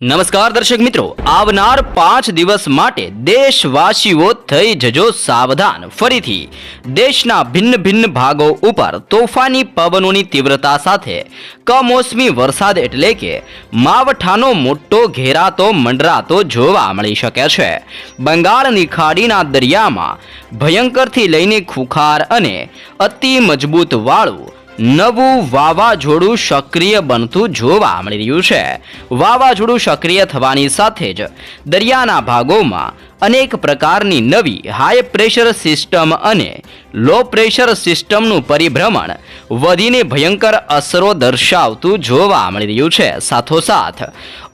નમસ્કાર દર્શક મિત્રો, આવનાર 5 દિવસ માટે દેશવાસીઓ થઈ જજો સાવધાન। ફરીથી દેશના ભિન્ન ભિન્ન ભાગો ઉપર તોફાની પવનોની તીવ્રતા સાથે કમોસમી વરસાદ એટલે કે માવઠાનો મોટો ઘેરાતો મંડરાતો જોવા મળી શકે છે। બંગાળની ખાડીના દરિયામાં ભયંકરથી લઈને ખુખાર અને અતિ મજબૂત વાળું નવું વાવાઝોડું સક્રિય બનતું જોવા મળી રહ્યું છે। વાવાઝોડું સક્રિય થવાની સાથે જ દરિયાના ભાગોમાં અનેક પ્રકારની નવી હાઈ પ્રેશર સિસ્ટમ અને લો પ્રેશર સિસ્ટમનું પરિભ્રમણ વધીને ભયંકર અસરો દર્શાવતું જોવા મળી રહ્યું છે। સાથોસાથ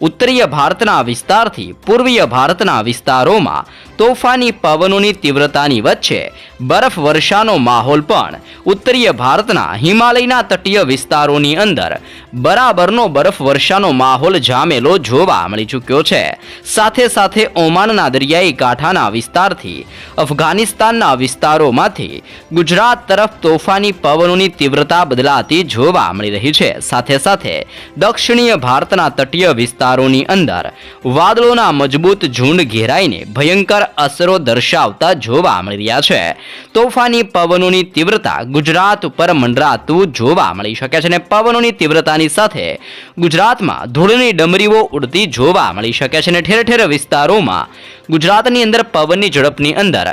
ઉત્તરીય ભારતના વિસ્તારથી પૂર્વીય ભારતના વિસ્તારોમાં તોફાની પવનોની તીવ્રતાની વચ્ચે બરફ વર્ષાનો માહોલ પણ ઉત્તરીય ભારતના હિમાલયના તટીય વિસ્તારોની અંદર બરાબરનો બરફ વર્ષાનો માહોલ જામેલો જોવા મળી ચૂક્યો છે। સાથે સાથે ઓમાનના દરિયાઈ કાંઠાના વિસ્તારથી અફઘાનિસ્તાનના વિસ્તારોમાંથી ગુજરાત તરફ તોફાની પવનોની તીવ્રતા બદલાતી જોવા મળી રહી છે। સાથે સાથે દક્ષિણીય ભારતના તટીય વિસ્તારોની અંદર વાદળોના મજબૂત ઝુંડ ઘેરાઈને ભયંકર અસરો દર્શાવતા જોવા મળી રહ્યા છે। તોફાની પવનોની તીવ્રતા ગુજરાત ઉપર મંડરાતું જોવા મળી શકે છે અને પવનોની તીવ્રતાની સાથે ગુજરાતમાં ધૂળની ડમરીઓ ઉડતી જોવા મળી શકે છે અને ઠેર ઠેર વિસ્તારોમાં ગુજરાતની અંદર પવનની ઝડપની અંદર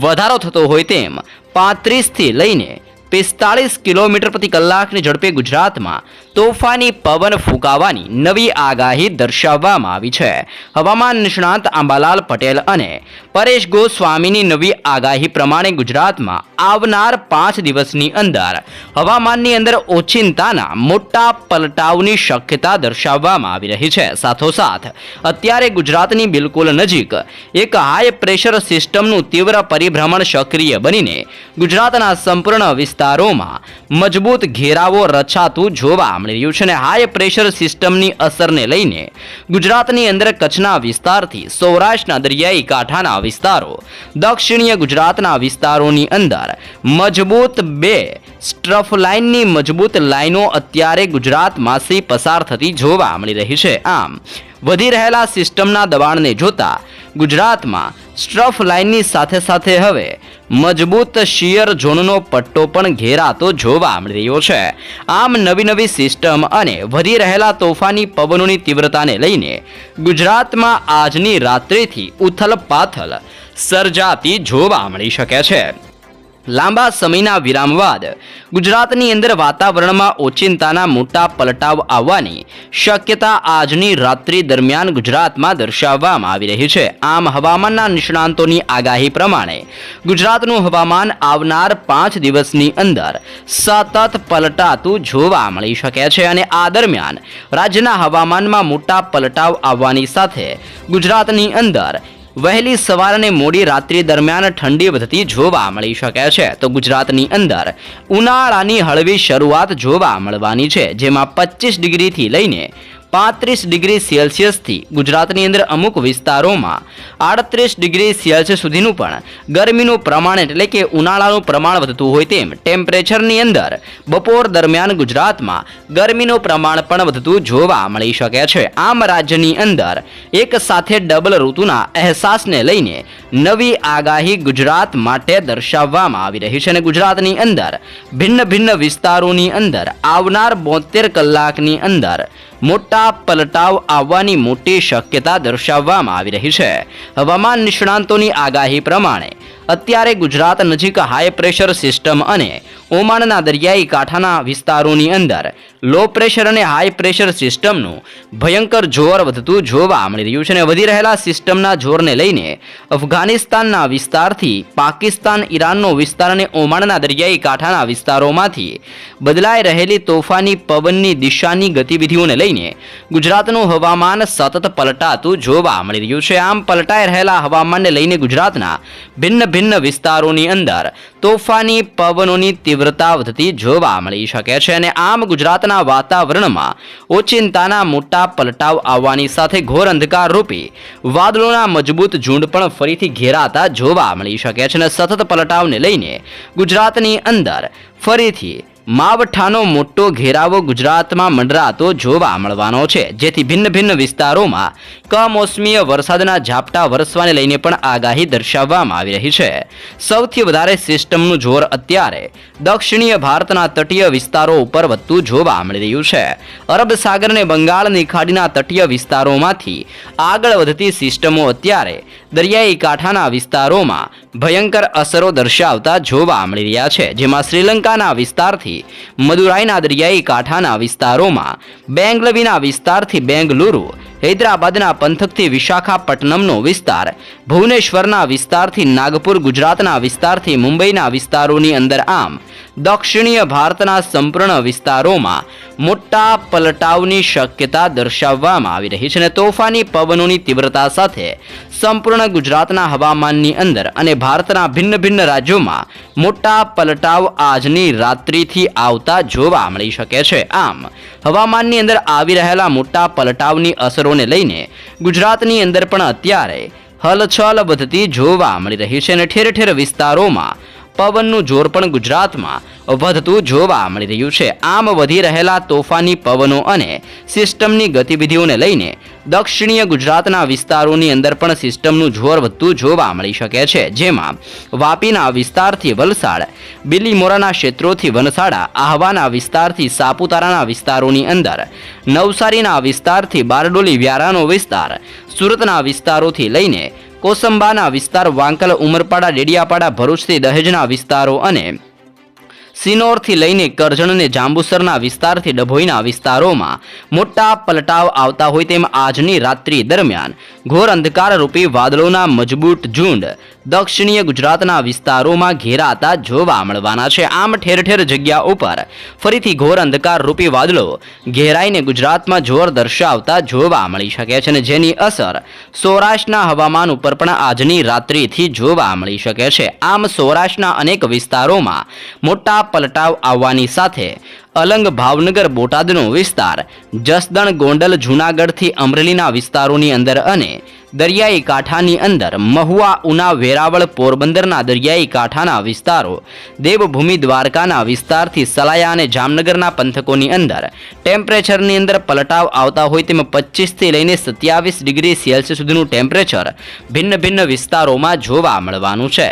વધારો થતો હોય તેમ 35 થી લઈને 45 કિલોમીટર પ્રતિ કલાકની ઝડપે ગુજરાતમાં તોફાની પવન ફૂંકાવાની નવી આગાહી દર્શાવવામાં આવી છે। હવામાન નિષ્ણાંત અંબાલાલ પટેલ અને પરેશ ગોસ્વામીની નવી આગાહી પ્રમાણે ગુજરાતમાં આવનાર 5 દિવસની અંદર હવામાનની અંદર ઓચિંતાના મોટા પલટાવની શક્યતા દર્શાવવામાં આવી રહી છે। સાથોસાથ અત્યારે ગુજરાતની બિલકુલ નજીક એક હાઈ પ્રેશર સિસ્ટમનું તીવ્ર પરિભ્રમણ સક્રિય બનીને ગુજરાતના સંપૂર્ણ વિસ્તારોમાં મજબૂત ઘેરાવો રચાતું જોવા મળી રહ્યું છે અને હાઈ પ્રેશર સિસ્ટમની અસરને લઈને ગુજરાતની અંદર કચ્છના વિસ્તારથી સૌરાષ્ટ્રના દરિયાઈ કાંઠાના વિસ્તારો દક્ષિણીય ગુજરાતના વિસ્તારોની અંદર મજબૂત બે સ્ટ્રફ લાઇનની મજબૂત લાઈનો અત્યારે ગુજરાતમાંથી પસાર થતી જોવા મળી રહી છે। આમ વધી રહેલા સિસ્ટમના દબાણને જોતા ગુજરાતમાં સ્ટ્રફ લાઇનની સાથે સાથે હવે મજબૂત શિયર ઝોનનો પટ્ટો પણ ઘેરાતો જોવા મળી રહ્યો છે। આમ નવી સિસ્ટમ અને વધી રહેલા તોફાની પવનોની તીવ્રતાને લઈને ગુજરાતમાં આજની રાત્રિથી ઉથલપાથલ સર્જાતી જોવા મળી શકે છે। લાંબા સમયના વિરામ બાદ ગુજરાતની અંદર વાતાવરણમાં ઓચિંતાના મોટા પલટાવ આવવાની શક્યતા આજની રાત્રિ દરમિયાન ગુજરાતમાં દર્શાવવામાં આવી રહી છે। આમ હવામાનના નિષ્ણાંતોની આગાહી પ્રમાણે ગુજરાતનું હવામાન આવનાર 5 દિવસની અંદર સતત પલટાતું જોવા મળી શકે છે અને આ દરમિયાન રાજ્યના હવામાનમાં મોટા પલટાવ આવવાની સાથે ગુજરાતની અંદર વહેલી સવાર અને મોડી રાત્રિ દરમિયાન ઠંડી વધતી જોવા મળી શકે છે। તો ગુજરાતની અંદર ઉનાળાની હળવી શરૂઆત જોવા મળવાની છે, જેમાં 25 ડિગ્રીથી લઈને 35 ડિગ્રી સેલ્સિયસથી ગુજરાતની અંદર અમુક વિસ્તારોમાં 38 ડિગ્રી સેલ્સિયસ સુધીનું પણ ગરમીનું પ્રમાણ એટલે કે ઉનાળાનું પ્રમાણ વધતું હોય તેમ ટેમ્પરેચરની અંદર બપોર દરમિયાન ગુજરાતમાં ગરમીનું પ્રમાણ પણ વધતું જોવા મળી શકે છે। આમ રાજ્યની અંદર એક સાથે ડબલ ઋતુના અહેસાસને લઈને નવી આગાહી ગુજરાત માટે દર્શાવવામાં આવી રહી છે અને ગુજરાતની અંદર ભિન્ન વિસ્તારોની અંદર આવનાર 72 કલાકની અંદર મોટા પલટાવ આવવાની મોટી શક્યતા દર્શાવવામાં આવી રહી છે। હવામાન નિષ્ણાંતોની આગાહી પ્રમાણે અત્યારે ગુજરાત નજીક હાઈ પ્રેશર સિસ્ટમ અને ઓમાનના દરિયાઈ કાંઠાના વિસ્તારોની અંદર લો પ્રેશર અને હાઈ પ્રેશર સિસ્ટમનું ભયંકર જોર વધતું જોવા મળી રહ્યું છે અને વધી રહેલા સિસ્ટમના જોરને લઈને અફઘાનિસ્તાનના વિસ્તારથી પાકિસ્તાન, ઈરાનનો વિસ્તાર અને ઓમાનના દરિયાઈ કાંઠાના વિસ્તારોમાંથી બદલાઈ રહેલી તોફાની પવનની દિશાની ગતિવિધિઓને લઈને ગુજરાતનું હવામાન સતત પલટાતું જોવા મળી રહ્યું છે। આમ પલટાઈ રહેલા હવામાનને લઈને ગુજરાતના ભિન્ન વિસ્તારોની અંદર તોફાની પવનોની તીવ્રતા વધતી જોવા મળી શકે છે અને આમ ગુજરાતના વાતાવરણમાં ઓચિંતાના મોટા પલટાવ આવવાની સાથે ઘોર અંધકાર રૂપી વાદળોના મજબૂત ઝુંડ પણ ફરીથી ઘેરાતા જોવા મળી શકે છે અને સતત પલટાવને લઈને ગુજરાતની અંદર ફરીથી માવઠાનો મોટો ઘેરાવો ગુજરાતમાં મંડરાતો જોવા મળવાનો છે, જેથી ભિન્ન ભિન્ન વિસ્તારોમાં કમોસમીય વરસાદના ઝાપટા વરસવાને લઈને પણ આગાહી દર્શાવવામાં આવી રહી છે. સૌથી વધારે સિસ્ટમનું જોર અત્યારે દક્ષિણીય ભારતના તટીય વિસ્તારો ઉપર વધતું જોવા મળી રહ્યું છે. અરબ સાગર અને બંગાળની ખાડીના તટીય વિસ્તારોમાંથી આગળ વધતી સિસ્ટમો અત્યારે દરિયાઈ કાંઠાના વિસ્તારોમાં ભયંકર અસરો દર્શાવતા જોવા મળી રહ્યા છે, જેમાં શ્રીલંકાના વિસ્તારથી મદુરાઈના દરિયાઈ કાંઠાના વિસ્તારોમાં, બેંગલવીના વિસ્તારથી બેંગલુરુ, હૈદરાબાદના પંથકથી વિશાખાપટ્ટનમનો વિસ્તાર, ભુવનેશ્વરના વિસ્તારથી નાગપુર, ગુજરાતના વિસ્તારથી મુંબઈના વિસ્તારોની અંદર આમ દક્ષિણીય ભારતના સંપૂર્ણ વિસ્તારોમાં મોટા પલટાવની શક્યતા દર્શાવવામાં આવી રહી છે અને તોફાની પવનોની તીવ્રતા સાથે સંપૂર્ણ ગુજરાતના હવામાનની અંદર અને ભારતના ભિન્ન ભિન્ન રાજ્યોમાં મોટા પલટાવ આજની રાત્રિથી આવતા જોવા મળી શકે છે. આમ હવામાનની અંદર આવી રહેલા મોટા પલટાવની અસરોને લઈને ગુજરાતની અંદર પણ અત્યારે હલચલ વધતી જોવા મળી રહી છે અને ઠેર ઠેર વિસ્તારોમાં પવનનું જોર પણ ગુજરાતમાં વધતું જોવા મળી રહ્યું છે. આમ વધી રહેલા તોફાની પવનો અને સિસ્ટમની ગતિવિધિઓને લઈને દક્ષિણીય ગુજરાતના વિસ્તારોની અંદર પણ સિસ્ટમનું જોર વધતું જોવા મળી શકે છે, જેમાં વાપીના વિસ્તારથી વલસાડ, બિલીમોરાના ક્ષેત્રોથી વનસાડા, આહવાના વિસ્તારથી સાપુતારાના વિસ્તારોની અંદર, નવસારીના વિસ્તારથી બારડોલી વ્યારાનો વિસ્તાર, સુરતના વિસ્તારોથી લઈને કોસંબાના વિસ્તાર, વાંકલ, ઉમરપાડા, ડેડિયાપાડા, ભરૂચથી દહેજના વિસ્તારો અને સિનોરથી લઈને કરજણ અને જાંબુસરના વિસ્તારથી ડભોઈના વિસ્તારોમાં મોટા પલટાવ આવતા હોય તેમ આજની રાત્રિ દરમિયાન ઘોર અંધકારરૂપી વાદળોના મજબૂત ઝુંડ દક્ષિણીય ગુજરાતના વિસ્તારોમાં ઘેરાતા જોવા મળવાના છે. આમ ઠેર ઠેર જગ્યા ઉપર ફરીથી ઘોર અંધકારરૂપી વાદળો ઘેરાઈને ગુજરાતમાં જોર દર્શાવતા જોવા મળી શકે છે અને જેની અસર સૌરાષ્ટ્રના હવામાન ઉપર પણ આજની રાત્રિથી જોવા મળી શકે છે. આમ સૌરાષ્ટ્રના અનેક વિસ્તારોમાં મોટા પલટાવ આવવાની સાથે અલંગ, ભાવનગર, બોટાદનો વિસ્તાર, જસદણ, ગોંડલ, જૂનાગઢથી અમરેલીના વિસ્તારોની અંદર અને દરિયાઈ કાંઠાની અંદર મહુવા, ઉના, વેરાવળ, પોરબંદરના દરિયાઈ કાંઠાના વિસ્તારો, દેવભૂમિ દ્વારકાના વિસ્તારથી સલાયા અને જામનગરના પંથકોની અંદર ટેમ્પરેચરની અંદર પલટાવ આવતા હોય તેમાં 25થી લઈને 27 ડિગ્રી સેલ્સિયસ સુધીનું ટેમ્પરેચર ભિન્ન ભિન્ન વિસ્તારોમાં જોવા મળવાનું છે.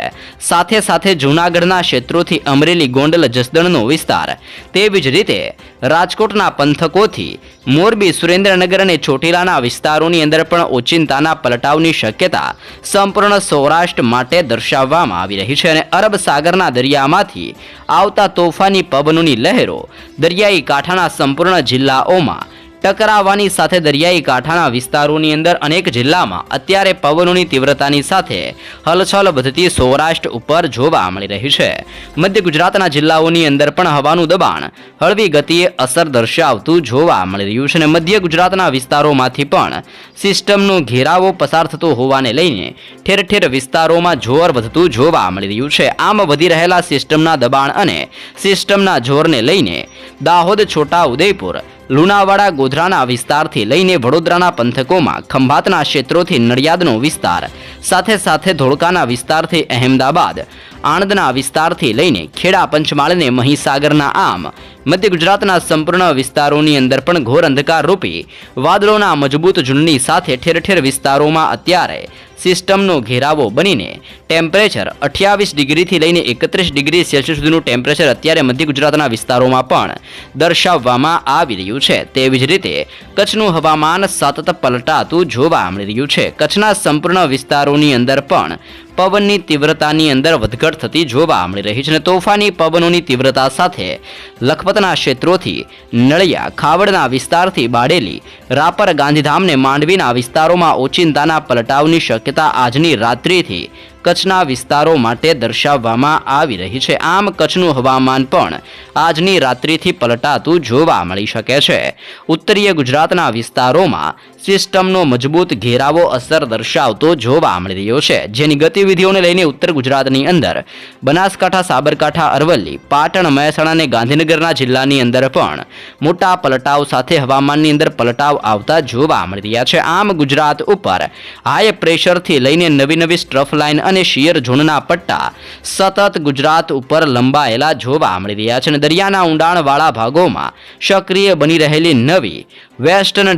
સાથે સાથે જૂનાગઢના ક્ષેત્રોથી અમરેલી, ગોંડલ, જસદણનો વિસ્તાર, તેવી જ રીતે રાજકોટના પંથકોથી મોરબી, સુરેન્દ્રનગર અને ચોટીલાના વિસ્તારોની અંદર પણ ઓચિંતાના પલટાવની શક્યતા સંપૂર્ણ સૌરાષ્ટ્ર માટે દર્શાવવામાં આવી રહી છે અને અરબ સાગરના દરિયામાંથી આવતા તોફાની પવનોની લહેરો દરિયાઈ કાંઠાના સંપૂર્ણ જિલ્લાઓમાં ટકરાવવાની સાથે દરિયાઈ કાંઠાના વિસ્તારોની અંદર અનેક જિલ્લામાં અત્યારે પવનોની તીવ્રતાની સાથે હલચલ વધતી સૌરાષ્ટ્ર ઉપર જોવા મળી રહી છે. મધ્ય ગુજરાતના જિલ્લાઓની અંદર પણ હવાનું દબાણ હળવી ગતિએ અસર દર્શાવતું જોવા મળી રહ્યું છે અને મધ્ય ગુજરાતના વિસ્તારોમાંથી પણ સિસ્ટમનો ઘેરાવો પસાર થતો હોવાને લઈને ઠેર ઠેર વિસ્તારોમાં જોર વધતું જોવા મળી રહ્યું છે. આમ વધી રહેલા સિસ્ટમના દબાણ અને સિસ્ટમના જોરને લઈને દાહોદ, છોટા ઉદેપુર, લુણાવાડા, ગોધરાના વિસ્તારથી લઈને વડોદરાના પંથકોમાં, ખંભાતના ક્ષેત્રોથી નડિયાદનો વિસ્તાર, સાથે સાથે ધોળકાના વિસ્તારથી અહેમદાબાદ, આણંદના વિસ્તારથી લઈને ખેડા, પંચમહાલ અને મહીસાગરના આમ મધ્ય ગુજરાતના સંપૂર્ણ વિસ્તારોની અંદર પણ ઘોર અંધકાર રૂપી વાદળોના મજબૂત ઝુંડની સાથે ઠેર ઠેર વિસ્તારોમાં અત્યારે સિસ્ટમનો ઘેરાવો બનીને ટેમ્પરેચર 28 ડિગ્રીથી લઈને 31 ડિગ્રી સેલ્સિયસ સુધીનું ટેમ્પરેચર અત્યારે મધ્ય ગુજરાતના વિસ્તારોમાં પણ દર્શાવવામાં આવી રહ્યું છે. તેવી જ રીતે કચ્છનું હવામાન સતત પલટાતું જોવા મળી રહ્યું છે. કચ્છના સંપૂર્ણ વિસ્તારોની અંદર પણ પવનની તીવ્રતાની અંદર વધઘટ થતી જોવા મળી રહી છે અને તોફાની પવનોની તીવ્રતા સાથે લખપતના ક્ષેત્રોથી નળિયા, ખાવડના વિસ્તારથી બાડેલી, રાપર, ગાંધીધામ ને માંડવીના વિસ્તારોમાં ઓચિંતાના પલટાવની શક્યતા આજની રાત્રિથી કચ્છના વિસ્તારો માટે દર્શાવવામાં આવી રહી છે. આમ કચ્છનું હવામાન પણ આજની રાત્રિથી પલટાતું જોવા મળી શકે છે. ઉત્તરીય ગુજરાતના વિસ્તારોમાં સિસ્ટમનો મજબૂત ઘેરાવો અસર દર્શાવતો જોવા મળી રહ્યો છે, જેની ગતિવિધિઓને લઈને ઉત્તર ગુજરાતની અંદર બનાસકાંઠા, સાબરકાંઠા, અરવલ્લી, પાટણ, મહેસાણા અને ગાંધીનગરના જિલ્લાની અંદર પણ મોટા પલટાવ સાથે હવામાનની અંદર પલટાવ આવતા જોવા મળી રહ્યા છે. આમ ગુજરાત ઉપર હાઈ પ્રેશરથી લઈને નવી નવી સ્ટ્રફ લાઇન અને શિયર ઝોનના પટ્ટા સતત ગુજરાત ઉપર લંબાયેલા જોવા મળી રહ્યા છે અને દરિયાના ઊંડાણવાળા ભાગોમાં સક્રિય બની રહેલી નવી વેસ્ટર્ન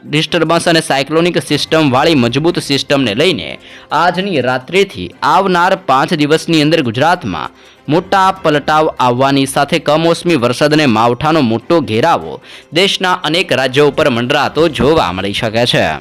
ડિસ્ટર્બન્સ અને સાયક્લોનિક સિસ્ટમવાળી મજબૂત સિસ્ટમને લઈને આજની રાત્રિથી આવનાર 5 દિવસની અંદર ગુજરાતમાં મોટા પલટાવ આવવાની સાથે કમોસમી વરસાદ અને માવઠાનો મોટો ઘેરાવો દેશના અનેક રાજ્યો ઉપર મંડરાતો જોવા મળી શકે છે.